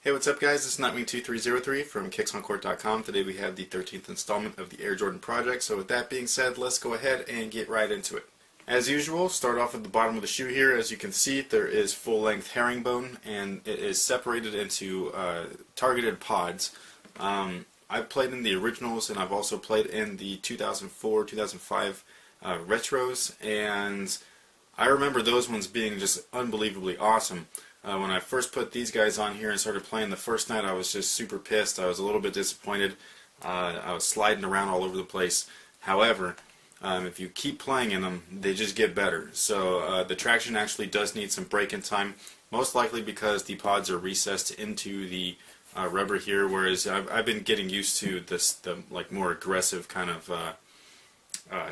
Hey, what's up guys? This is Nightwing2303 from kicksoncourt.com. Today we have the 13th installment of the Air Jordan project. So with that being said, let's go ahead and get right into it. As usual, start off at the bottom of the shoe here. As you can see, there is full-length herringbone, and it is separated into targeted pods. I've played in the originals, and I've also played in the 2004, 2005 retros, and I remember those ones being just unbelievably awesome. When I first put these guys on here and started playing the first night, I was just super pissed. I was a little bit disappointed. I was sliding around all over the place. However, if you keep playing in them, they just get better. So the traction actually does need some break-in time, most likely because the pods are recessed into the rubber here, whereas I've been getting used to the like more aggressive kind of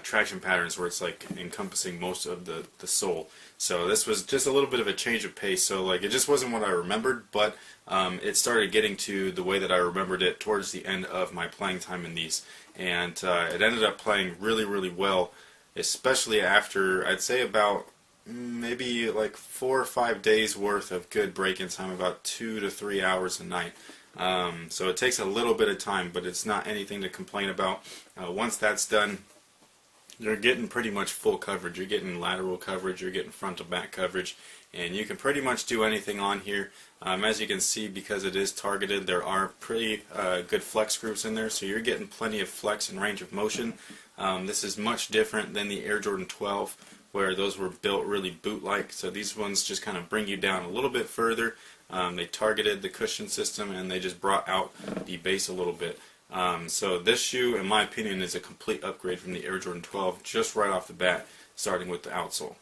traction patterns where it's like encompassing most of the sole. So this was just a little bit of a change of pace. So like it just wasn't what I remembered, but it started getting to the way that I remembered it towards the end of my playing time in these, and it ended up playing really, really well, especially after I'd say about maybe like 4 or 5 days worth of good break-in time, about 2 to 3 hours a night. So it takes a little bit of time, but it's not anything to complain about. Once that's done, you're getting pretty much full coverage. You're getting lateral coverage, you're getting front to back coverage, and you can pretty much do anything on here. As you can see, because it is targeted, there are pretty good flex groups in there, so you're getting plenty of flex and range of motion. This is much different than the Air Jordan 12, where those were built really boot-like, so these ones just kind of bring you down a little bit further. They targeted the cushion system, and they just brought out the base a little bit. So this shoe, in my opinion, is a complete upgrade from the Air Jordan 12, just right off the bat, starting with the outsole.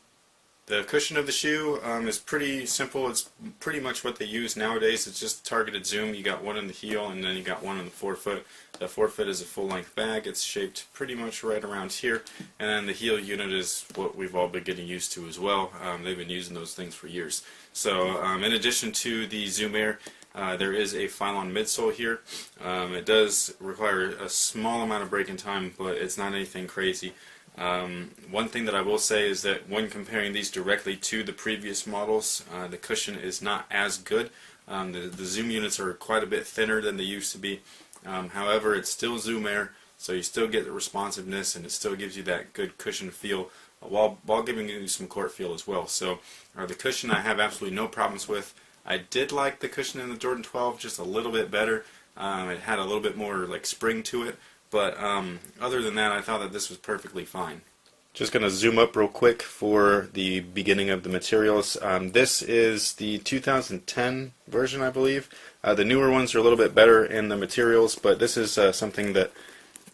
The cushion of the shoe is pretty simple. It's pretty much what they use nowadays. It's just targeted zoom. You got one in the heel, and then you got one in the forefoot. The forefoot is a full-length bag. It's shaped pretty much right around here, and then the heel unit is what we've all been getting used to as well. They've been using those things for years. So in addition to the Zoom Air, there is a Phylon midsole here. It does require a small amount of break-in time, but it's not anything crazy. One thing that I will say is that when comparing these directly to the previous models, the cushion is not as good. The Zoom units are quite a bit thinner than they used to be. However, it's still Zoom Air, so you still get the responsiveness, and it still gives you that good cushion feel while giving you some court feel as well. So the cushion I have absolutely no problems with. I did like the cushion in the Jordan 12 just a little bit better. It had a little bit more like spring to it, but other than that, I thought that this was perfectly fine. Just going to zoom up real quick for the beginning of the materials. This is the 2010 version, I believe. The newer ones are a little bit better in the materials, but this is something that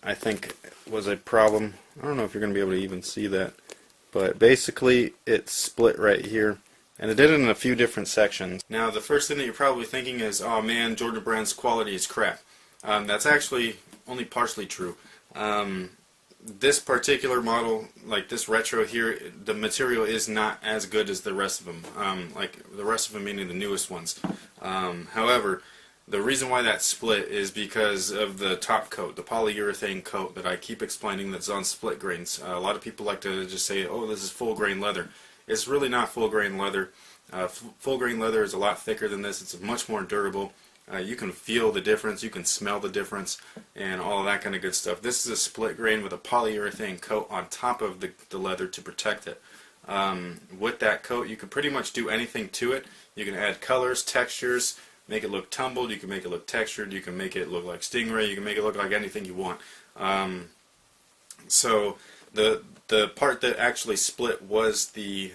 I think was a problem. I don't know if you're going to be able to even see that, but basically it's split right here. And it did it in a few different sections. Now, the first thing that you're probably thinking is, oh man, Jordan Brand's quality is crap. That's actually only partially true. This particular model, like this retro here, the material is not as good as the rest of them. Like the rest of them meaning the newest ones. However, the reason why that's split is because of the top coat, the polyurethane coat that I keep explaining that's on split grains. A lot of people like to just say, oh, this is full grain leather. It's really not full grain leather. Full grain leather is a lot thicker than this. It's much more durable. You can feel the difference, you can smell the difference, and all of that kind of good stuff. This is a split grain with a polyurethane coat on top of the leather to protect it. With that coat, you can pretty much do anything to it. You can add colors, textures, make it look tumbled, you can make it look textured, you can make it look like Stingray, you can make it look like anything you want. So the part that actually split was the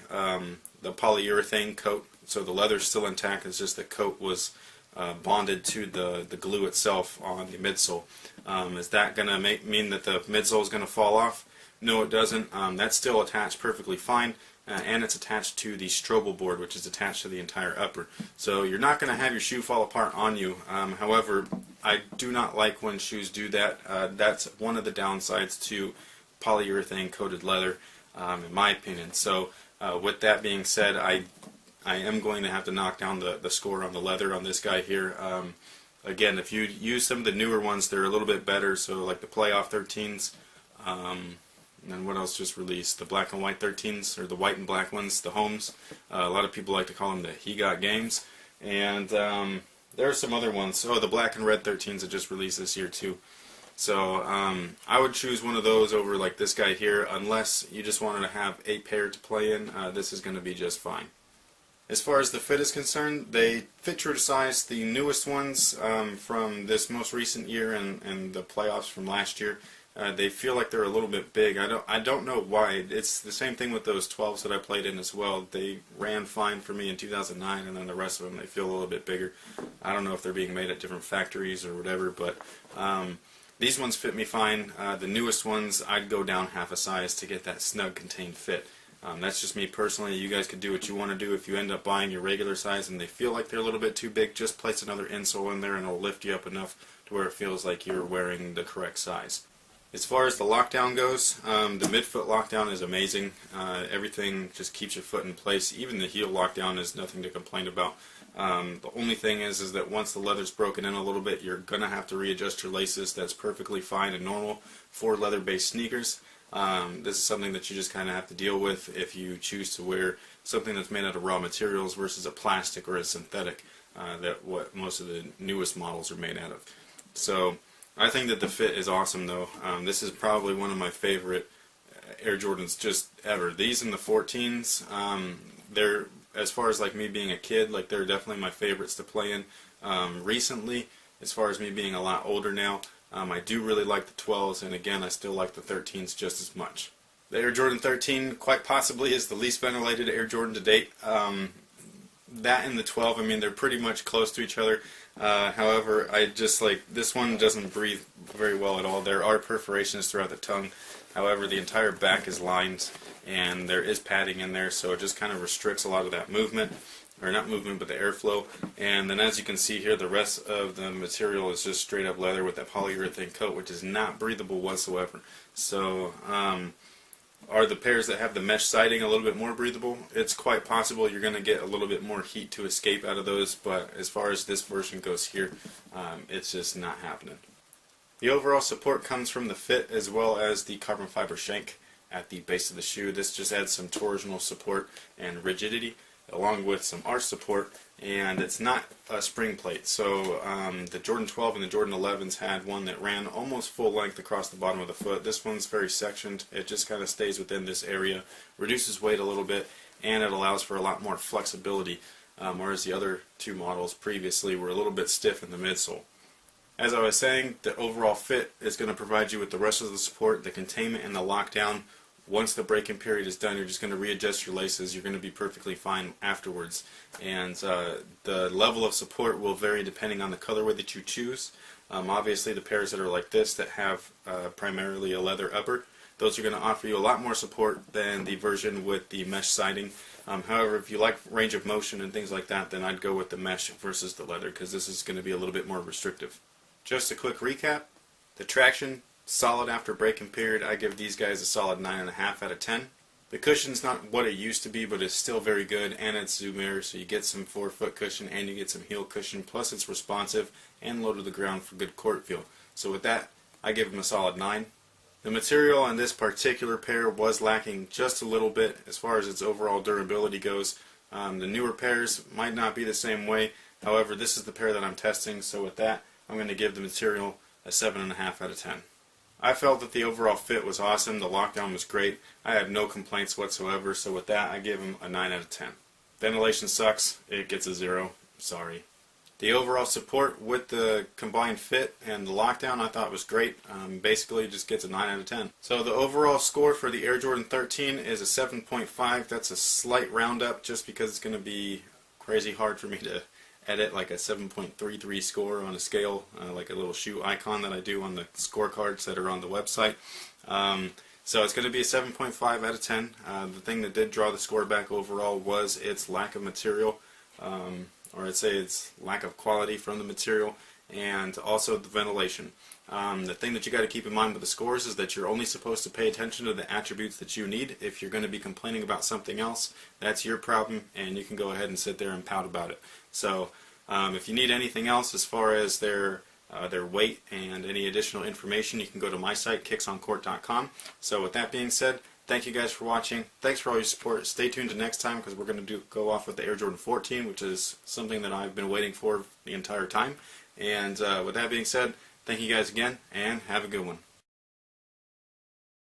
polyurethane coat. So the leather's still intact. It's just the coat was bonded to the glue itself on the midsole. Is that going to mean that the midsole is going to fall off? No, it doesn't. That's still attached perfectly fine, and it's attached to the Strobel board, which is attached to the entire upper. So you're not going to have your shoe fall apart on you. However, I do not like when shoes do that. That's one of the downsides to polyurethane coated leather, in my opinion. So with that being said, I am going to have to knock down the score on the leather on this guy here. Again, if you use some of the newer ones, they're a little bit better, so like the Playoff 13s, and then what else just released? The black and white 13s, or the white and black ones, the Homes. A lot of people like to call them the He Got Games. And There are some other ones. Oh, the black and red 13s that just released this year too. So I would choose one of those over like this guy here, unless you just wanted to have a pair to play in. This is going to be just fine. As far as the fit is concerned, they fit true to size. The newest ones from this most recent year and the playoffs from last year, they feel like they're a little bit big. I don't know why. It's the same thing with those 12s that I played in as well. They ran fine for me in 2009, and then the rest of them, they feel a little bit bigger. I don't know if they're being made at different factories or whatever, but these ones fit me fine. The newest ones, I'd go down half a size to get that snug, contained fit. That's just me personally. You guys could do what you want to do. If you end up buying your regular size and they feel like they're a little bit too big, just place another insole in there and it'll lift you up enough to where it feels like you're wearing the correct size. As far as the lockdown goes, the midfoot lockdown is amazing. Everything just keeps your foot in place. Even the heel lockdown is nothing to complain about. The only thing is that once the leather's broken in a little bit, you're going to have to readjust your laces. That's perfectly fine and normal for leather-based sneakers. This is something that you just kind of have to deal with if you choose to wear something that's made out of raw materials versus a plastic or a synthetic, that what most of the newest models are made out of. So I think that the fit is awesome though. This is probably one of my favorite Air Jordans just ever. These and the 14s, they're, as far as like me being a kid, like they're definitely my favorites to play in. Recently, as far as me being a lot older now, I do really like the 12s, and again, I still like the 13s just as much. The Air Jordan 13 quite possibly is the least ventilated Air Jordan to date. That and the 12, I mean, they're pretty much close to each other. However, I just like, this one doesn't breathe very well at all. There are perforations throughout the tongue. However, the entire back is lined, and there is padding in there, so it just kind of restricts a lot of that movement. Or not movement, but the airflow. And then as you can see here, the rest of the material is just straight up leather with that polyurethane coat, which is not breathable whatsoever. So are the pairs that have the mesh siding a little bit more breathable? It's quite possible you're going to get a little bit more heat to escape out of those, but as far as this version goes here, it's just not happening. The overall support comes from the fit as well as the carbon fiber shank at the base of the shoe. This just adds some torsional support and rigidity, along with some arch support, and it's not a spring plate. So the Jordan 12 and the Jordan 11s had one that ran almost full length across the bottom of the foot. This one's very sectioned. It just kind of stays within this area, reduces weight a little bit, and it allows for a lot more flexibility, whereas the other two models previously were a little bit stiff in the midsole. As I was saying, the overall fit is going to provide you with the rest of the support, the containment, and the lockdown. Once the break-in period is done, you're just going to readjust your laces. You're going to be perfectly fine afterwards. And the level of support will vary depending on the colorway that you choose. Obviously, the pairs that are like this that have primarily a leather upper, those are going to offer you a lot more support than the version with the mesh siding. However, if you like range of motion and things like that, then I'd go with the mesh versus the leather, because this is going to be a little bit more restrictive. Just a quick recap. The traction, solid after break-in period. I give these guys a solid 9.5 out of 10. The cushion's not what it used to be, but it's still very good, and it's Zoom Air, so you get some forefoot cushion and you get some heel cushion, plus it's responsive and low to the ground for good court feel. So with that, I give them a solid 9. The material on this particular pair was lacking just a little bit as far as its overall durability goes. The newer pairs might not be the same way. However, this is the pair that I'm testing, so with that, I'm going to give the material a 7.5 out of 10. I felt that the overall fit was awesome. The lockdown was great. I had no complaints whatsoever, so with that, I give them a 9 out of 10. Ventilation sucks. It gets a 0. Sorry. The overall support with the combined fit and the lockdown I thought was great. Basically, it just gets a 9 out of 10. So the overall score for the Air Jordan 13 is a 7.5. That's a slight roundup just because it's going to be crazy hard for me to edit like a 7.33 score on a scale, like a little shoe icon that I do on the scorecards that are on the website. So it's going to be a 7.5 out of 10. The thing that did draw the score back overall was its lack of material, or I'd say its lack of quality from the material, and also the ventilation. The thing that you got to keep in mind with the scores is that you're only supposed to pay attention to the attributes that you need. If you're going to be complaining about something else, that's your problem, and you can go ahead and sit there and pout about it. So if you need anything else as far as their weight and any additional information, you can go to my site, kicksoncourt.com. So with that being said, Thank you guys for watching. Thanks for all your support. Stay tuned to next time because we're going to go off with the Air Jordan 14, which is something that I've been waiting for the entire time. And with that being said, thank you guys again, and have a good one.